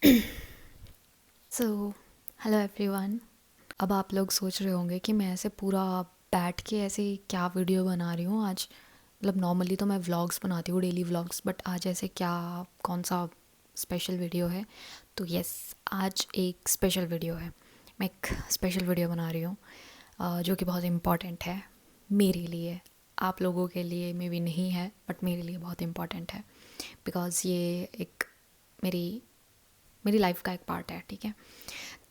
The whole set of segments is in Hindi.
So hello everyone. अब आप लोग सोच रहे होंगे कि मैं ऐसे पूरा बैठ के ऐसे क्या वीडियो बना रही हूँ आज। मतलब नॉर्मली तो मैं व्लॉग्स बनाती हूँ, डेली व्लॉग्स, बट आज ऐसे क्या, कौन सा स्पेशल वीडियो है? तो यस, आज एक स्पेशल वीडियो है। मैं एक स्पेशल वीडियो बना रही हूँ जो कि बहुत इम्पॉर्टेंट है मेरे लिए। आप लोगों के लिए मे बी नहीं है, बट मेरे लिए बहुत इम्पॉर्टेंट है बिकॉज़ ये एक मेरी मेरी लाइफ का एक पार्ट है, ठीक है?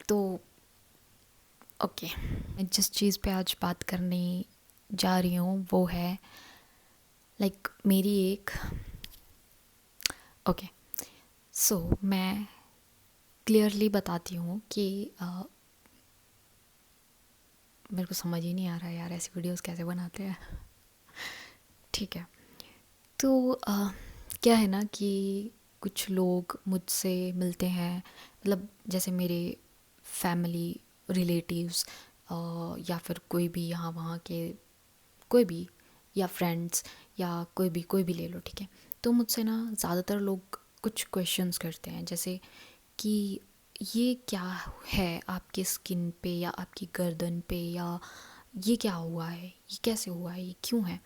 तो ओके, मैं जिस चीज़ पे आज बात करने जा रही हूँ वो है मेरी एक ओके सो मैं क्लियरली बताती हूँ कि मेरे को समझ ही नहीं आ रहा है यार, ऐसी वीडियोस कैसे बनाते हैं। ठीक है, तो क्या है ना कि कुछ लोग मुझसे मिलते हैं, मतलब जैसे मेरे फैमिली रिलेटिव्स या फिर कोई भी यहाँ वहाँ के कोई भी, या फ्रेंड्स, या कोई भी ले लो, ठीक है? तो मुझसे ना ज़्यादातर लोग कुछ क्वेश्चंस करते हैं, जैसे कि ये क्या है आपके स्किन पे या आपकी गर्दन पे, या ये क्या हुआ है, ये कैसे हुआ है, ये क्यों है?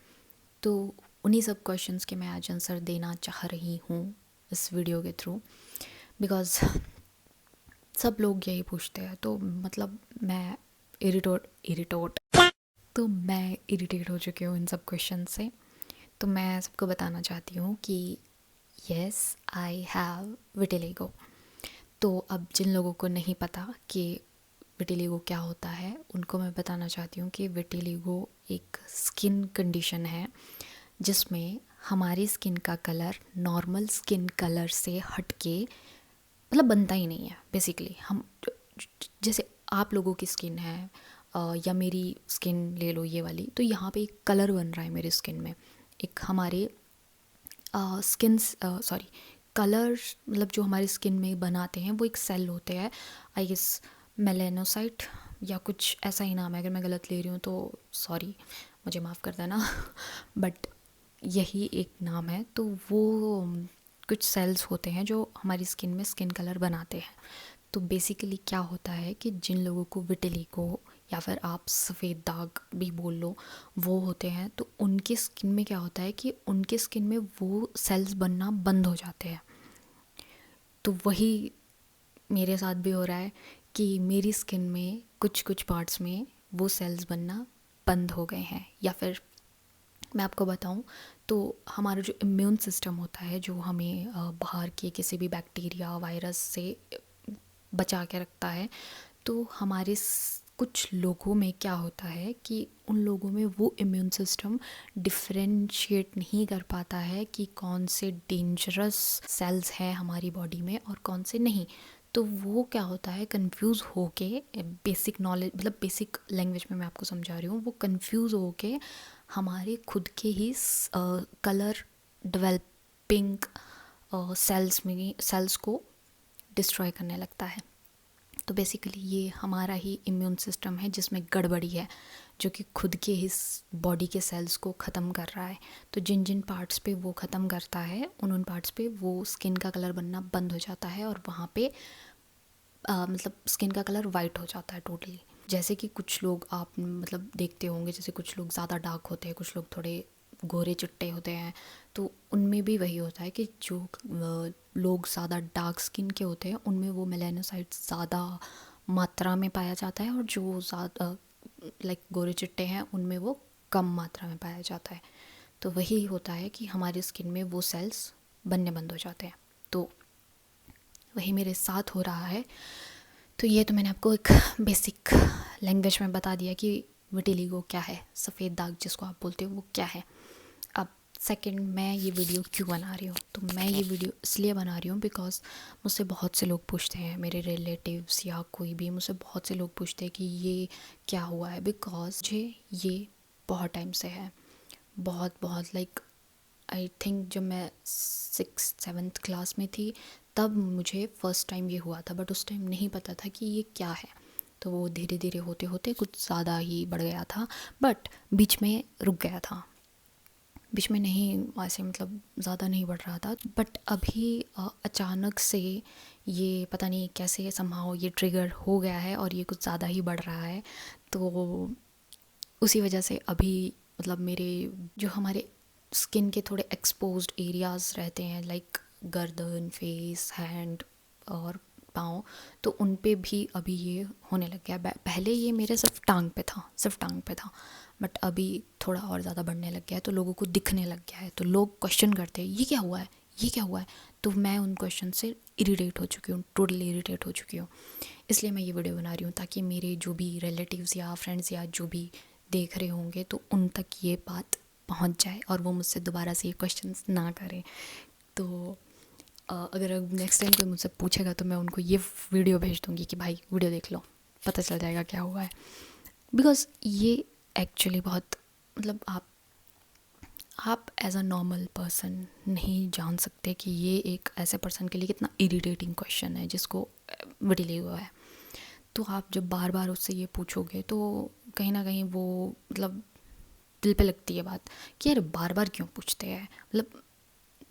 तो उन्हीं सब क्वेश्चंस के मैं आज आंसर देना चाह रही हूँ इस वीडियो के थ्रू, बिकॉज़ सब लोग यही पूछते हैं। तो मतलब मैं इरिटोट तो मैं इरिटेट हो चुकी हूँ इन सब क्वेश्चन से। तो मैं सबको बताना चाहती हूँ कि येस, आई हैव विटिलिगो। तो अब जिन लोगों को नहीं पता कि विटिलिगो क्या होता है, उनको मैं बताना चाहती हूँ कि विटिलिगो एक स्किन कंडीशन है जिसमें हमारी स्किन का कलर नॉर्मल स्किन कलर से हटके, मतलब बनता ही नहीं है बेसिकली। हम जैसे आप लोगों की स्किन है या मेरी स्किन ले लो ये वाली, तो यहाँ पे एक कलर बन रहा है मेरे स्किन में। एक हमारे स्किन सॉरी कलर, मतलब जो हमारी स्किन में बनाते हैं वो एक सेल होते हैं, आई गेस मेलेनोसाइट या कुछ ऐसा ही नाम है। अगर मैं गलत ले रही हूँ तो सॉरी, मुझे माफ़ कर देना बट यही एक नाम है। तो वो कुछ सेल्स होते हैं जो हमारी स्किन में स्किन कलर बनाते हैं। तो बेसिकली क्या होता है कि जिन लोगों को विटिलिगो या फिर आप सफ़ेद दाग भी बोल लो वो होते हैं, तो उनकी स्किन में क्या होता है कि उनके स्किन में वो सेल्स बनना बंद हो जाते हैं। तो वही मेरे साथ भी हो रहा है कि मेरी स्किन में कुछ कुछ पार्ट्स में वो सेल्स बनना बंद हो गए हैं। या फिर मैं आपको बताऊं तो हमारा जो इम्यून सिस्टम होता है, जो हमें बाहर के किसी भी बैक्टीरिया वायरस से बचा के रखता है, तो हमारे कुछ लोगों में क्या होता है कि उन लोगों में वो इम्यून सिस्टम डिफ्रेंशिएट नहीं कर पाता है कि कौन से डेंजरस सेल्स हैं हमारी बॉडी में और कौन से नहीं। तो वो क्या होता है, कंफ्यूज होके, बेसिक नॉलेज मतलब बेसिक लैंग्वेज में मैं आपको समझा रही हूँ, वो कंफ्यूज होके हमारे खुद के ही कलर डेवलपिंग सेल्स को डिस्ट्रॉय करने लगता है। तो बेसिकली ये हमारा ही इम्यून सिस्टम है जिसमें गड़बड़ी है, जो कि खुद के ही बॉडी के सेल्स को ख़त्म कर रहा है। तो जिन जिन पार्ट्स पे वो ख़त्म करता है, उन उन पार्ट्स पे वो स्किन का कलर बनना बंद हो जाता है और वहाँ पे मतलब स्किन का कलर वाइट हो जाता है टोटली। जैसे कि कुछ लोग आप मतलब देखते होंगे, जैसे कुछ लोग ज़्यादा डार्क होते हैं, कुछ लोग थोड़े गोरे चिट्टे होते हैं। तो उनमें भी वही होता है कि जो लोग ज़्यादा डार्क स्किन के होते हैं उनमें वो मेलानोसाइट्स ज़्यादा मात्रा में पाया जाता है, और जो ज़्यादा गोरे चिट्टे हैं उनमें वो कम मात्रा में पाया जाता है। तो वही होता है कि हमारी स्किन में वो सेल्स बनने बंद हो जाते हैं। तो वही मेरे साथ हो रहा है। तो ये तो मैंने आपको एक बेसिक लैंग्वेज में बता दिया कि विटिलिगो क्या है, सफ़ेद दाग जिसको आप बोलते हो वो क्या है। अब सेकंड, मैं ये वीडियो क्यों बना रही हूँ? तो मैं ये वीडियो इसलिए बना रही हूँ बिकॉज़ मुझसे बहुत से लोग पूछते हैं, मेरे रिलेटिव्स या कोई भी मुझसे बहुत से लोग पूछते हैं कि ये क्या हुआ है। बिकॉज़ मुझे ये बहुत टाइम से है, बहुत बहुत आई थिंक जब मैं 6th 7th क्लास में थी तब मुझे फ़र्स्ट टाइम ये हुआ था, बट उस टाइम नहीं पता था कि ये क्या है। तो वो धीरे धीरे होते होते कुछ ज़्यादा ही बढ़ गया था, बट बीच में रुक गया था। बीच में नहीं ऐसे मतलब ज़्यादा नहीं बढ़ रहा था, बट अभी अचानक से ये पता नहीं कैसे समहाउ ये ट्रिगर हो गया है और ये कुछ ज़्यादा ही बढ़ रहा है। तो उसी वजह से अभी मतलब मेरे जो हमारे स्किन के थोड़े एक्सपोज्ड एरियाज़ रहते हैं, लाइक गर्दन, फेस, हैंड और पाँव, तो उन पे भी अभी ये होने लग गया। पहले ये मेरे सिर्फ टांग पे था, बट अभी थोड़ा और ज़्यादा बढ़ने लग गया है, तो लोगों को दिखने लग गया है। तो लोग क्वेश्चन करते हैं ये क्या हुआ है, ये क्या हुआ है। तो मैं उन क्वेश्चन से इरिटेट हो चुकी हूँ, टोटली इरिटेट हो चुकी हूँ। इसलिए मैं ये वीडियो बना रही हूँ ताकि मेरे जो भी रिलेटिव्स या फ्रेंड्स या जो भी देख रहे होंगे तो उन तक ये बात पहुँच जाए और वो मुझसे दोबारा से ये क्वेश्चंस ना करें। तो अगर नेक्स्ट टाइम कोई मुझसे पूछेगा तो मैं उनको ये वीडियो भेज दूँगी कि भाई वीडियो देख लो, पता चल जाएगा क्या हुआ है। बिकॉज़ ये एक्चुअली बहुत मतलब आप एज अ नॉर्मल पर्सन नहीं जान सकते कि ये एक ऐसे पर्सन के लिए कितना इरिटेटिंग क्वेश्चन है जिसको विटिली हुआ है। तो आप जब बार बार उससे ये पूछोगे तो कहीं ना कहीं वो मतलब दिल पे लगती है बात कि यार बार बार क्यों पूछते हैं। मतलब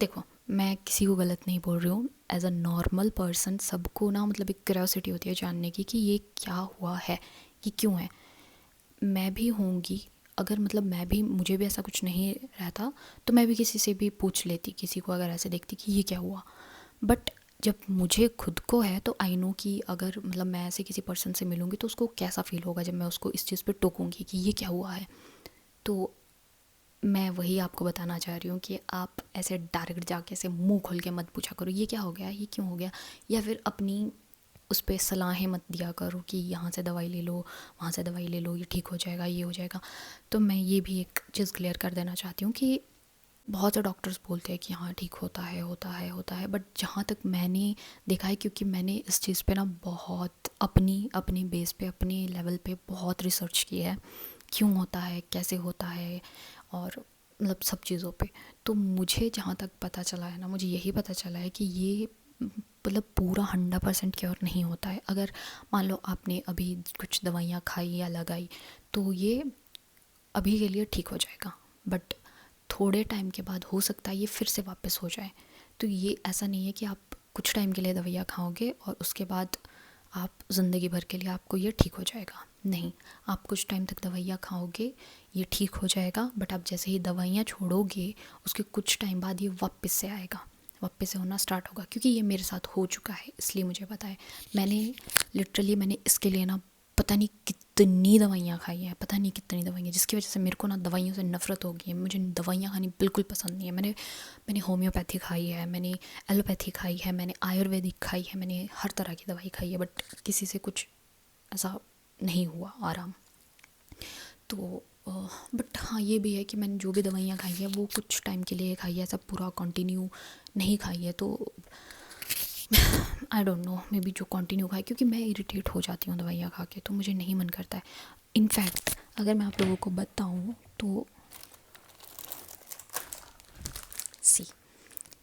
देखो, मैं किसी को गलत नहीं बोल रही हूँ, एज अ नॉर्मल पर्सन सबको ना मतलब एक क्यूरियोसिटी होती है जानने की कि ये क्या हुआ है, ये क्यों है। मैं भी होंगी, अगर मतलब मैं भी, मुझे भी ऐसा कुछ नहीं रहता तो मैं भी किसी से भी पूछ लेती, किसी को अगर ऐसे देखती कि ये क्या हुआ। बट जब मुझे खुद को है तो आई नो कि अगर मतलब मैं ऐसे किसी पर्सन से मिलूँगी तो उसको कैसा फील होगा जब मैं उसको इस चीज़ पे टोकूँगी कि ये क्या हुआ है। तो मैं वही आपको बताना चाह रही हूँ कि आप ऐसे डायरेक्ट जाके ऐसे मुंह खोल के मत पूछा करो ये क्या हो गया, ये क्यों हो गया, या फिर अपनी उस पर सलाहें मत दिया करो कि यहाँ से दवाई ले लो, वहाँ से दवाई ले लो, ये ठीक हो जाएगा, ये हो जाएगा। तो मैं ये भी एक चीज़ क्लियर कर देना चाहती हूँ कि बहुत से डॉक्टर्स बोलते हैं कि हाँ ठीक होता है, होता है, होता है, बट जहाँ तक मैंने देखा है, क्योंकि मैंने इस चीज़ पे ना बहुत अपनी बेस पे, अपने लेवल पे बहुत रिसर्च की है, क्यों होता है, कैसे होता है, और मतलब सब चीज़ों पे। तो मुझे जहाँ तक पता चला है ना, मुझे यही पता चला है कि ये मतलब पूरा 100% क्योर नहीं होता है। अगर मान लो आपने अभी कुछ दवाइयाँ खाई या लगाई तो ये अभी के लिए ठीक हो जाएगा, बट थोड़े टाइम के बाद हो सकता है ये फिर से वापस हो जाए। तो ये ऐसा नहीं है कि आप कुछ टाइम के लिए दवाइयाँ खाओगे और उसके बाद आप ज़िंदगी भर के लिए आपको ये ठीक हो जाएगा। नहीं, आप कुछ टाइम तक दवाइयाँ खाओगे, ये ठीक हो जाएगा, बट आप जैसे ही दवाइयाँ छोड़ोगे उसके कुछ टाइम बाद ये वापस से आएगा, वापस से होना स्टार्ट होगा। क्योंकि ये मेरे साथ हो चुका है इसलिए मुझे पता है। मैंने इसके लिए ना पता नहीं कितनी दवाइयाँ खाई हैं, पता नहीं कितनी दवाइयाँ, जिसकी वजह से मेरे को ना दवाइयों से नफ़रत हो गई है। मुझे दवाइयाँ खानी बिल्कुल पसंद नहीं है। मैंने होम्योपैथी खाई है, मैंने एलोपैथी खाई है, मैंने आयुर्वेदिक खाई है, मैंने हर तरह की दवाई खाई है, बट किसी से कुछ ऐसा नहीं हुआ आराम। तो बट हाँ ये भी है कि मैंने जो भी दवाइयाँ खाई है वो कुछ टाइम के लिए खाई है, ऐसा पूरा कंटिन्यू नहीं खाई है। तो I don't know, may be जो कंटिन्यू खाए, क्योंकि मैं इरिटेट हो जाती हूँ दवाइयाँ खा के, तो मुझे नहीं मन करता है। इनफैक्ट अगर मैं आप लोगों को बताऊँ तो सी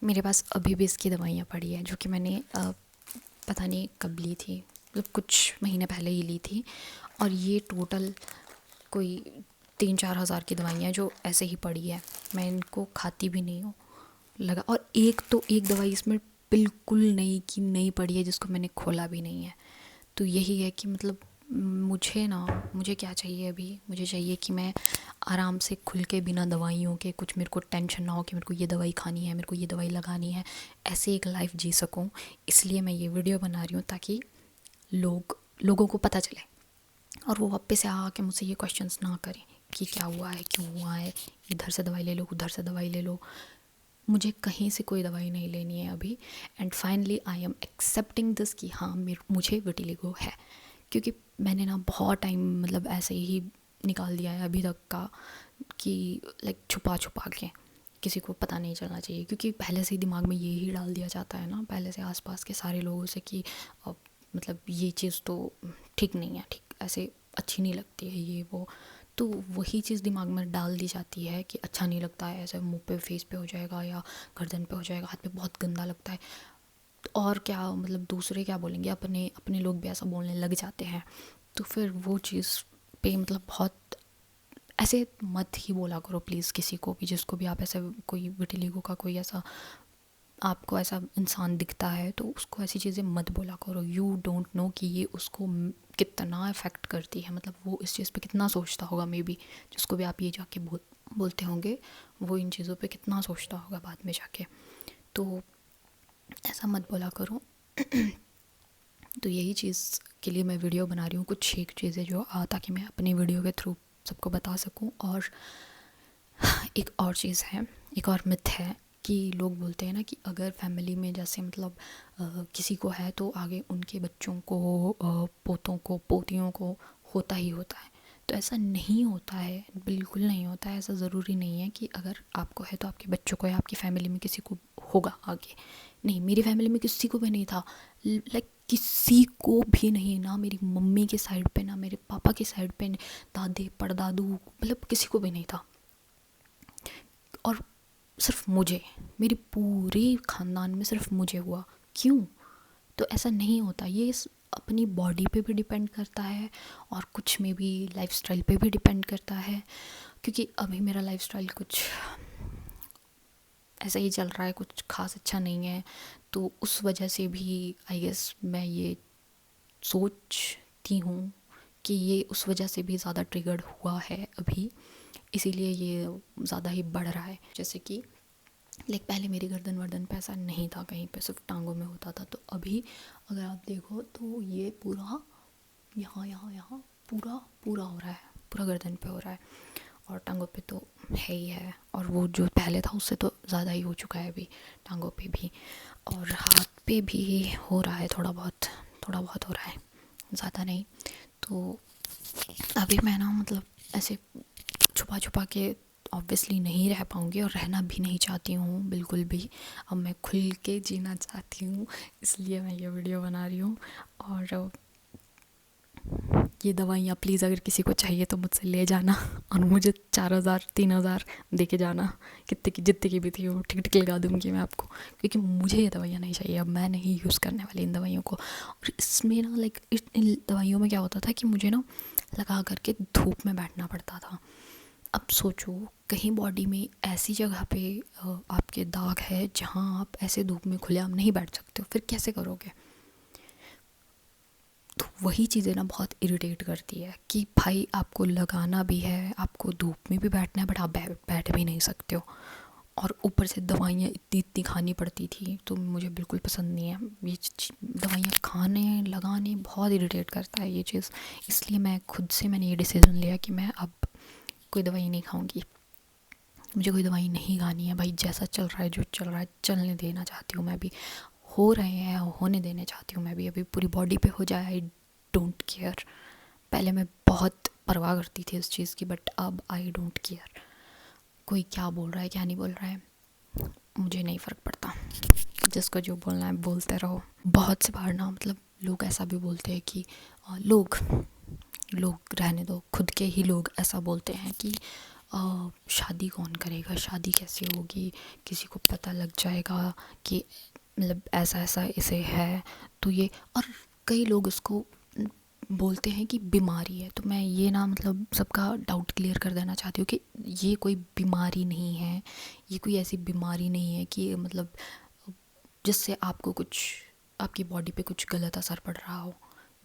मेरे पास अभी भी इसकी दवाइयाँ पड़ी हैं जो कि मैंने पता नहीं कब ली थी, मतलब कुछ महीने पहले ही ली थी। और ये टोटल कोई 3-4 हज़ार की दवाइयाँ जो ऐसे ही पड़ी है, मैं इनको खाती भी नहीं हूँ लगा। और एक दवाई इसमें बिल्कुल नई की नई पड़ी है जिसको मैंने खोला भी नहीं है। तो यही है कि मतलब मुझे क्या चाहिए अभी, मुझे चाहिए कि मैं आराम से खुल के बिना दवाइयों के, कुछ मेरे को टेंशन ना हो कि मेरे को ये दवाई खानी है, मेरे को ये दवाई लगानी है, ऐसे एक लाइफ जी सकूं। इसलिए मैं ये वीडियो बना रही हूँ ताकि लोगों को पता चले और वो वापस से आके मुझसे ये क्वेश्चंस ना करें कि क्या हुआ है, क्यों हुआ है, इधर से दवाई ले लो, उधर से दवाई ले लो। मुझे कहीं से कोई दवाई नहीं लेनी है अभी। And finally I am accepting this कि हाँ मुझे विटिलिगो है। क्योंकि मैंने ना बहुत टाइम मतलब ऐसे ही निकाल दिया है अभी तक का कि लाइक छुपा छुपा के, किसी को पता नहीं चलना चाहिए। क्योंकि पहले से ही दिमाग में ये ही डाल दिया जाता है ना पहले से आसपास के सारे लोगों से कि मतलब ये चीज़ तो ठीक नहीं है, ठीक ऐसे अच्छी नहीं लगती है ये वो। तो वही चीज़ दिमाग में डाल दी जाती है कि अच्छा नहीं लगता है, ऐसे मुंह पे, फेस पे हो जाएगा या गर्दन पे हो जाएगा, हाथ पे बहुत गंदा लगता है। और क्या मतलब दूसरे क्या बोलेंगे, अपने अपने लोग भी ऐसा बोलने लग जाते हैं। तो फिर वो चीज़ पे मतलब बहुत ऐसे मत ही बोला करो प्लीज़ किसी को भी, जिसको भी आप ऐसा कोई विटिलिगो का कोई ऐसा आपको ऐसा इंसान दिखता है तो उसको ऐसी चीज़ें मत बोला करो। यू डोंट नो कि ये उसको कितना इफ़ेक्ट करती है, मतलब वो इस चीज़ पे कितना सोचता होगा। मे बी जिसको भी आप ये जाके बोलते होंगे वो इन चीज़ों पे कितना सोचता होगा बाद में जाके। तो ऐसा मत बोला करो। तो यही चीज़ के लिए मैं वीडियो बना रही हूँ, कुछ एक चीज़ें जो ताकि मैं अपनी वीडियो के थ्रू सबको बता सकूँ। और एक और चीज़ है, एक और मिथ है कि लोग बोलते हैं ना कि अगर फैमिली में जैसे मतलब किसी को है तो आगे उनके बच्चों को, पोतों को, पोतियों को होता ही होता है। तो ऐसा नहीं होता है, बिल्कुल नहीं होता है। ऐसा ज़रूरी नहीं है कि अगर आपको है तो आपके बच्चों को या आपकी फैमिली में किसी को होगा आगे। नहीं, मेरी फैमिली में किसी को भी नहीं था, लाइक किसी को भी नहीं, ना मेरी मम्मी के साइड पे ना मेरे पापा के साइड पे, दादे परदादू, मतलब किसी को भी नहीं था। और सिर्फ मुझे, मेरी पूरे ख़ानदान में सिर्फ मुझे हुआ। क्यों? तो ऐसा नहीं होता। ये अपनी बॉडी पे भी डिपेंड करता है और कुछ में भी लाइफस्टाइल पे भी डिपेंड करता है। क्योंकि अभी मेरा लाइफस्टाइल कुछ ऐसा ही चल रहा है, कुछ खास अच्छा नहीं है, तो उस वजह से भी आई गेस मैं ये सोचती हूँ कि ये उस वजह से भी ज़्यादा ट्रिगर्ड हुआ है अभी, इसीलिए ये ज़्यादा ही बढ़ रहा है। जैसे कि लाइक पहले मेरी गर्दन वर्दन पे ऐसा नहीं था, कहीं पे सिर्फ टांगों में होता था। तो अभी अगर आप देखो तो ये पूरा यहाँ यहाँ यहाँ पूरा पूरा हो रहा है, पूरा गर्दन पे हो रहा है, और टांगों पे तो है ही है। और वो जो पहले था उससे तो ज़्यादा ही हो चुका है अभी, टांगों पे भी और हाथ पे भी हो रहा है, थोड़ा बहुत हो रहा है, ज़्यादा नहीं। तो अभी मैं ना मतलब ऐसे छुपा छुपा के ऑब्वियसली नहीं रह पाऊँगी और रहना भी नहीं चाहती हूँ बिल्कुल भी। अब मैं खुल के जीना चाहती हूँ, इसलिए मैं ये वीडियो बना रही हूँ। और ये दवाइयाँ प्लीज़ अगर किसी को चाहिए तो मुझसे ले जाना और मुझे 4,000 3,000 दे के जाना, कितने की जितने की भी थी वो टिकट लगा दूँगी मैं आपको, क्योंकि मुझे ये दवाइयाँ नहीं चाहिए। अब मैं नहीं यूज़ करने वाली इन दवाइयों को। और इसमें ना लाइक इन दवाइयों में क्या होता था कि मुझे ना लगा करके धूप में बैठना पड़ता था। अब सोचो कहीं बॉडी में ऐसी जगह पे आपके दाग है जहाँ आप ऐसे धूप में खुलेआम नहीं बैठ सकते हो, फिर कैसे करोगे? तो वही चीज़ें ना बहुत इरिटेट करती है कि भाई आपको लगाना भी है, आपको धूप में भी बैठना है, बट आप बैठ भी नहीं सकते हो। और ऊपर से दवाइयाँ इतनी इतनी खानी पड़ती थी, तो मुझे बिल्कुल पसंद नहीं है ये दवाइयाँ खाने लगाने, बहुत इरिटेट करता है ये चीज़। इसलिए मैं खुद से मैंने ये डिसीज़न लिया कि मैं अब कोई दवाई नहीं खाऊंगी, मुझे कोई दवाई नहीं खानी है भाई। जैसा चल रहा है, जो चल रहा है चलने देना चाहती हूँ मैं भी, हो रहे हैं होने देने चाहती हूँ मैं भी। अभी पूरी बॉडी पे हो जाए, आई डोंट केयर। पहले मैं बहुत परवाह करती थी इस चीज़ की, बट अब आई डोंट केयर। कोई क्या बोल रहा है क्या नहीं बोल रहा है मुझे नहीं फ़र्क पड़ता, जिसको जो बोलना है बोलते रहो। बहुत से बार ना मतलब लोग ऐसा भी बोलते हैं कि लोग रहने दो, खुद के ही लोग ऐसा बोलते हैं कि शादी कौन करेगा, शादी कैसे होगी, किसी को पता लग जाएगा कि मतलब ऐसा ऐसा इसे है तो ये। और कई लोग इसको बोलते हैं कि बीमारी है। तो मैं ये ना मतलब सबका डाउट क्लियर कर देना चाहती हूँ कि ये कोई बीमारी नहीं है, ये कोई ऐसी बीमारी नहीं है कि मतलब जिससे आपको कुछ, आपकी बॉडी पे कुछ गलत असर पड़ रहा हो,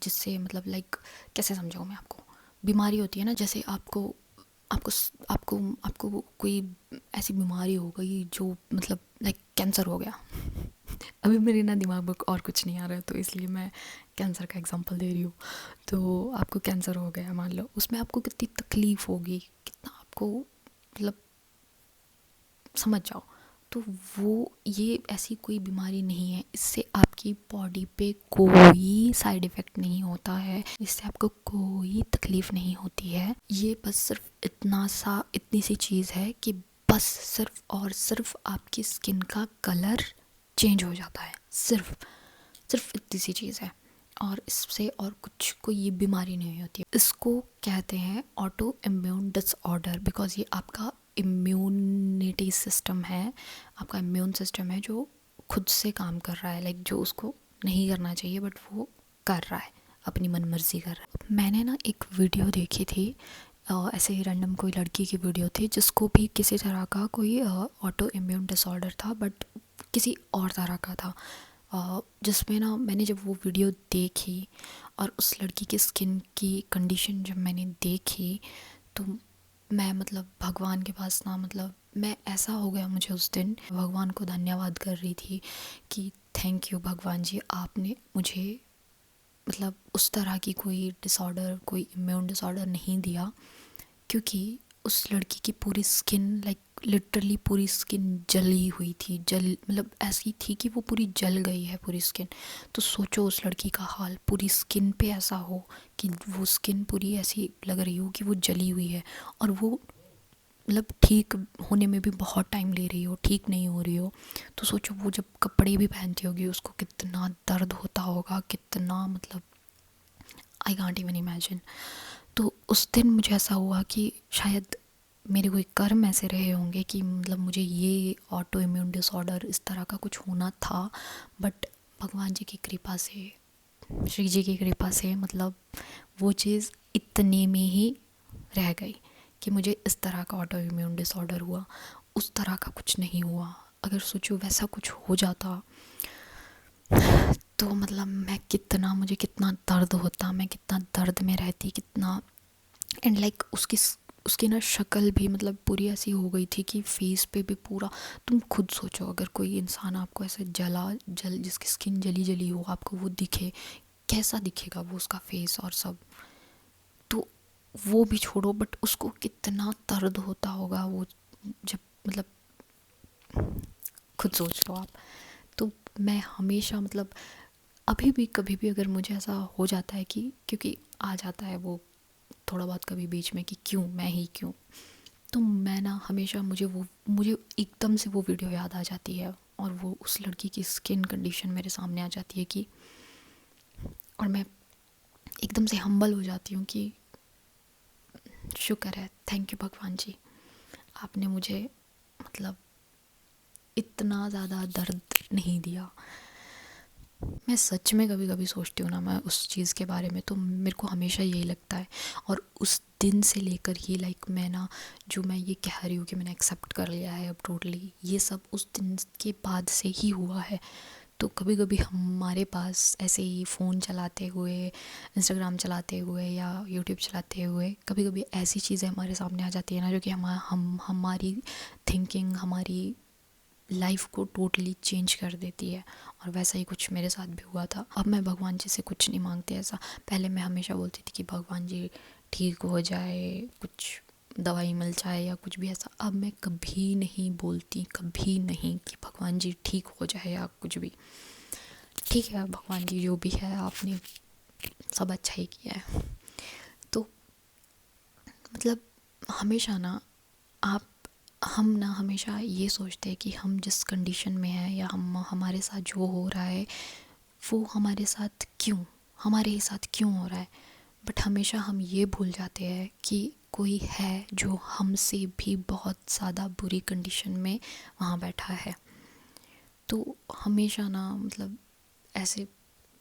जिससे मतलब लाइक कैसे समझाऊँ मैं आपको। बीमारी होती है ना, जैसे आपको आपको आपको आपको कोई ऐसी बीमारी हो गई जो मतलब लाइक कैंसर हो गया। अभी मेरे ना दिमाग में और कुछ नहीं आ रहा है, तो इसलिए मैं कैंसर का एग्जांपल दे रही हूँ। तो आपको कैंसर हो गया मान लो, उसमें आपको कितनी तकलीफ़ होगी, कितना आपको मतलब समझ जाओ। तो वो ये ऐसी कोई बीमारी नहीं है, इससे आपकी बॉडी पे कोई साइड इफ़ेक्ट नहीं होता है, इससे आपको कोई तकलीफ़ नहीं होती है। ये बस सिर्फ इतनी सी चीज़ है कि बस सिर्फ और सिर्फ आपकी स्किन का कलर चेंज हो जाता है, सिर्फ इतनी सी चीज़ है। और इससे और कुछ कोई ये बीमारी नहीं होती है। इसको कहते हैं ऑटो इम्यून डिसऑर्डर, बिकॉज ये आपका इम्यूनिटी सिस्टम है, आपका इम्यून सिस्टम है जो खुद से काम कर रहा है, लाइक जो उसको नहीं करना चाहिए बट वो कर रहा है, अपनी मन मर्जी कर रहा है। मैंने ना एक वीडियो देखी थी, ऐसे ही रैंडम कोई लड़की की वीडियो थी जिसको भी किसी तरह का कोई ऑटो इम्यून डिसऑर्डर था, बट किसी और तरह का था। जिसमें ना मैंने जब वो वीडियो देखी और उस लड़की की स्किन की कंडीशन जब मैंने देखी, तो मैं मतलब भगवान के पास ना, मतलब मैं ऐसा हो गया, मुझे उस दिन भगवान को धन्यवाद कर रही थी कि थैंक यू भगवान जी, आपने मुझे मतलब उस तरह की कोई डिसऑर्डर, कोई इम्यून डिसऑर्डर नहीं दिया। क्योंकि उस लड़की की पूरी स्किन लाइक लिटरली पूरी स्किन जली हुई थी, मतलब ऐसी थी कि वो पूरी जल गई है पूरी स्किन। तो सोचो उस लड़की का हाल, पूरी स्किन पे ऐसा हो कि वो स्किन पूरी ऐसी लग रही हो कि वो जली हुई है, और वो मतलब ठीक होने में भी बहुत टाइम ले रही हो, ठीक नहीं हो रही हो। तो सोचो वो जब कपड़े भी पहनती होगी उसको कितना दर्द होता होगा, कितना मतलब आई कांट इवन इमेजिन। तो उस दिन मुझे ऐसा हुआ कि शायद मेरे कोई कर्म ऐसे रहे होंगे कि मतलब मुझे ये ऑटो इम्यून डिसऑर्डर इस तरह का कुछ होना था। बट भगवान जी की कृपा से, श्री जी की कृपा से मतलब वो चीज़ इतने में ही रह गई कि मुझे इस तरह का ऑटो इम्यून डिसऑर्डर हुआ। उस तरह का कुछ नहीं हुआ। अगर सोचो वैसा कुछ हो जाता तो मतलब मुझे कितना दर्द होता, मैं कितना दर्द में रहती, कितना। एंड लाइक उसकी ना शक्ल भी मतलब पूरी ऐसी हो गई थी कि फेस पे भी पूरा, तुम खुद सोचो अगर कोई इंसान आपको ऐसे जिसकी स्किन जली जली हो, आपको वो दिखे, कैसा दिखेगा वो उसका फेस और सब। तो वो भी छोड़ो, बट उसको कितना दर्द होता होगा वो जब मतलब खुद सोच लो आप। तो मैं हमेशा मतलब अभी भी कभी भी अगर मुझे ऐसा हो जाता है कि, क्योंकि आ जाता है वो थोड़ा बहुत कभी बीच में कि क्यों मैं ही क्यों, तो मैं ना हमेशा मुझे एकदम से वो वीडियो याद आ जाती है और वो उस लड़की की स्किन कंडीशन मेरे सामने आ जाती है कि, और मैं एकदम से हम्बल हो जाती हूँ कि शुक्र है, थैंक यू भगवान जी, आपने मुझे मतलब इतना ज़्यादा दर्द नहीं दिया। मैं सच में कभी कभी सोचती हूँ ना मैं उस चीज़ के बारे में, तो मेरे को हमेशा यही लगता है। और उस दिन से लेकर ही लाइक मैं ना, जो मैं ये कह रही हूँ कि मैंने एक्सेप्ट कर लिया है अब टोटली, ये सब उस दिन के बाद से ही हुआ है। तो कभी कभी हमारे पास ऐसे ही फ़ोन चलाते हुए, इंस्टाग्राम चलाते हुए या यूट्यूब चलाते हुए कभी कभी ऐसी चीज़ें हमारे सामने आ जाती है ना, जो कि हमारी थिंकिंग, हमारी लाइफ को टोटली चेंज कर देती है। और वैसा ही कुछ मेरे साथ भी हुआ था। अब मैं भगवान जी से कुछ नहीं मांगती ऐसा। पहले मैं हमेशा बोलती थी कि भगवान जी ठीक हो जाए, कुछ दवाई मिल जाए या कुछ भी ऐसा। अब मैं कभी नहीं बोलती, कभी नहीं, कि भगवान जी ठीक हो जाए या कुछ भी। ठीक है भगवान जी जो भी है, आपने सब अच्छा ही किया है। तो मतलब हमेशा ना आप हम ना हमेशा ये सोचते हैं कि हम जिस कंडीशन में हैं या हमारे साथ जो हो रहा है वो हमारे ही साथ क्यों हो रहा है। बट हमेशा हम ये भूल जाते हैं कि कोई है जो हमसे भी बहुत ज़्यादा बुरी कंडीशन में वहाँ बैठा है। तो हमेशा ना मतलब ऐसे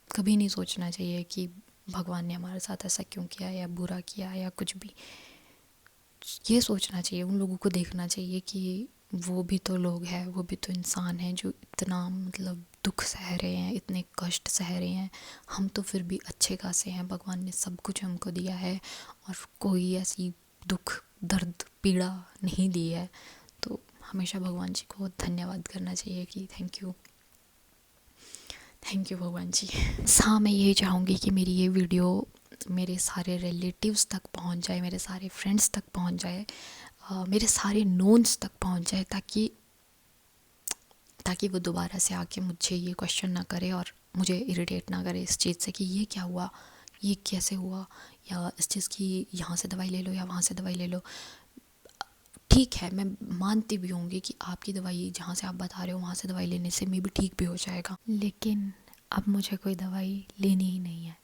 कभी नहीं सोचना चाहिए कि भगवान ने हमारे साथ ऐसा क्यों किया या बुरा किया या कुछ भी। ये सोचना चाहिए, उन लोगों को देखना चाहिए कि वो भी तो लोग हैं, वो भी तो इंसान हैं जो इतना मतलब दुख सह रहे हैं, इतने कष्ट सह रहे हैं। हम तो फिर भी अच्छे खासे हैं, भगवान ने सब कुछ हमको दिया है और कोई ऐसी दुख दर्द पीड़ा नहीं दी है। तो हमेशा भगवान जी को धन्यवाद करना चाहिए कि थैंक यू भगवान जी। हाँ, मैं यही चाहूँगी कि मेरी ये वीडियो मेरे सारे रिलेटिव्स तक पहुँच जाए, मेरे सारे फ्रेंड्स तक पहुँच जाए, मेरे सारे नोन्स तक पहुँच जाए, ताकि वो दोबारा से आके मुझे ये क्वेश्चन ना करे और मुझे इरिटेट ना करे इस चीज़ से कि ये क्या हुआ, ये कैसे हुआ, या इस चीज़ की यहाँ से दवाई ले लो या वहाँ से दवाई ले लो। ठीक है, मैं मानती भी होंगी कि आपकी दवाई जहाँ से आप बता रहे हो वहाँ से दवाई लेने से मे भी ठीक भी हो जाएगा, लेकिन अब मुझे कोई दवाई लेनी ही नहीं है।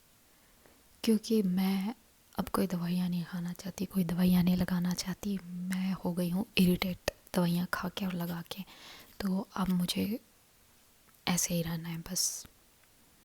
क्योंकि मैं अब कोई दवाइयाँ नहीं खाना चाहती, कोई दवाइयाँ नहीं लगाना चाहती। मैं हो गई हूँ इरिटेट दवाइयाँ खा के और लगा के। तो अब मुझे ऐसे ही रहना है बस।